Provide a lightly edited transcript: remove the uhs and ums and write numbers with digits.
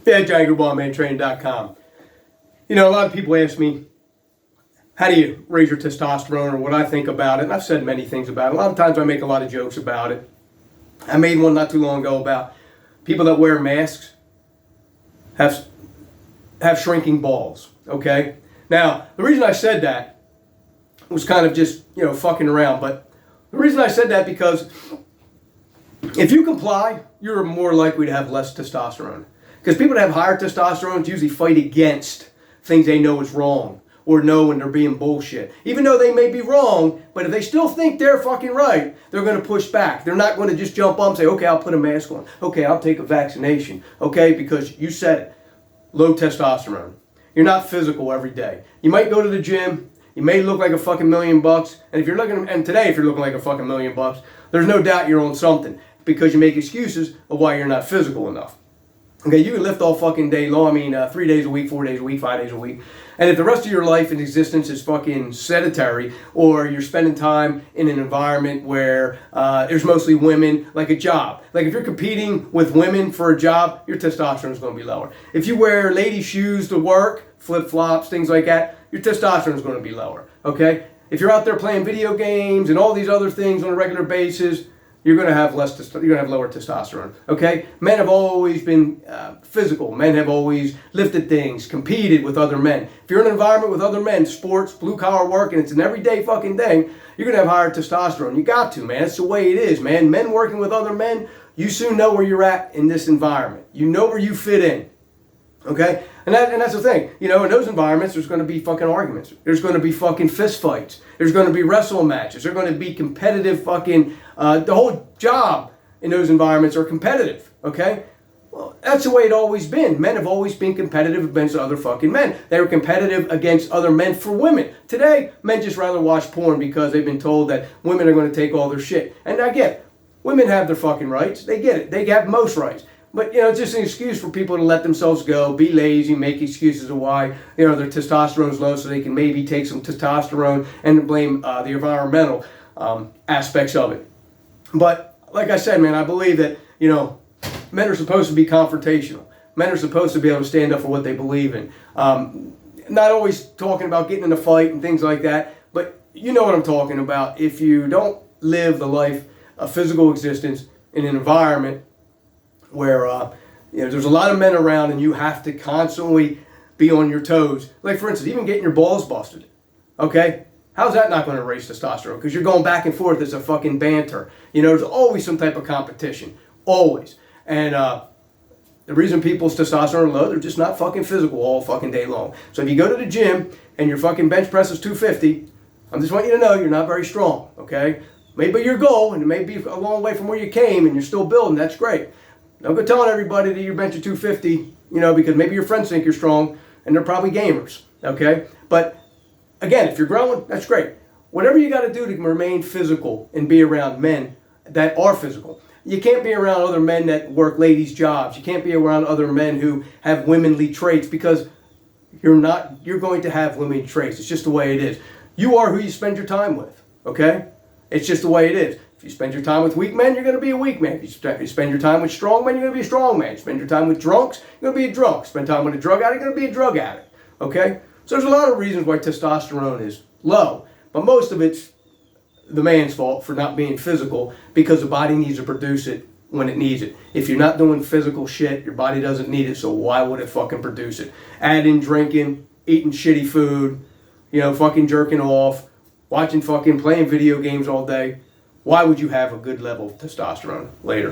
Yeah, JohnnyGrube, You know, a lot of people ask me, how do you raise your testosterone, or what I think about it? And I've said many things about it. A lot of times I make a lot of jokes about it. I made one not too long ago about people that wear masks have shrinking balls, okay? Now, the reason I said that was kind of just, fucking around. But the reason I said that because if you comply, you're more likely to have less testosterone. Because people that have higher testosterone usually fight against things they know is wrong or know when they're being bullshit. Even though they may be wrong, but if they still think they're fucking right, they're going to push back. They're not going to just jump up and say, okay, I'll put a mask on. Okay, I'll take a vaccination. Okay, because you said it. Low testosterone. You're not physical every day. You might go to the gym. You may look like a fucking $1,000,000. And if you're looking, and today if you're looking like a fucking $1,000,000, there's no doubt you're on something because you make excuses of why you're not physical enough. Okay, you can lift all fucking day long. 3 days a week, 4 days a week, 5 days a week. And if the rest of your life and existence is fucking sedentary, or you're spending time in an environment where there's mostly women, like a job. Like if you're competing with women for a job, your testosterone is going to be lower. If you wear lady shoes to work, flip-flops, things like that, your testosterone is going to be lower. Okay? If you're out there playing video games and all these other things on a regular basis, you're going to have lower testosterone, okay? Men have always been physical. Men have always lifted things, competed with other men. If you're in an environment with other men, sports, blue-collar work, and it's an everyday fucking thing, you're going to have higher testosterone. You got to, man. That's the way it is, man. Men working with other men, you soon know where you're at in this environment. You know where you fit in, okay? And that's the thing. In those environments, there's going to be fucking arguments. There's going to be fucking fist fights. There's going to be wrestle matches. There's going to be competitive fucking... the whole job in those environments are competitive, okay? Well, that's the way it's always been. Men have always been competitive against other fucking men. They were competitive against other men for women. Today, men just rather watch porn because they've been told that women are going to take all their shit. And I get it. Women have their fucking rights. They get it. They have most rights. But, it's just an excuse for people to let themselves go, be lazy, make excuses of why, their testosterone's low so they can maybe take some testosterone and blame the environmental aspects of it. But, like I said, man, I believe that, men are supposed to be confrontational. Men are supposed to be able to stand up for what they believe in. Not always talking about getting in a fight and things like that, but you know what I'm talking about. If you don't live the life of physical existence in an environment where there's a lot of men around and you have to constantly be on your toes. Like, for instance, even getting your balls busted. Okay? How's that not going to raise testosterone? Because you're going back and forth as a fucking banter. There's always some type of competition. Always. And the reason people's testosterone are low, they're just not fucking physical all fucking day long. So if you go to the gym and your fucking bench press is 250, I just want you to know you're not very strong. Okay? Maybe your goal, and it may be a long way from where you came and you're still building, that's great. Don't go telling everybody that you bench at 250, because maybe your friends think you're strong and they're probably gamers, okay? But again, if you're growing, that's great. Whatever you got to do to remain physical and be around men that are physical. You can't be around other men that work ladies' jobs. You can't be around other men who have womanly traits because you're going to have womanly traits. It's just the way it is. You are who you spend your time with, okay? It's just the way it is. If you spend your time with weak men, you're going to be a weak man. If you spend your time with strong men, you're going to be a strong man. If you spend your time with drunks, you're going to be a drunk. Spend time with a drug addict, you're going to be a drug addict. Okay? So there's a lot of reasons why testosterone is low. But most of it's the man's fault for not being physical because the body needs to produce it when it needs it. If you're not doing physical shit, your body doesn't need it, so why would it fucking produce it? Add in drinking, eating shitty food, fucking jerking off, playing video games all day. Why would you have a good level of testosterone later?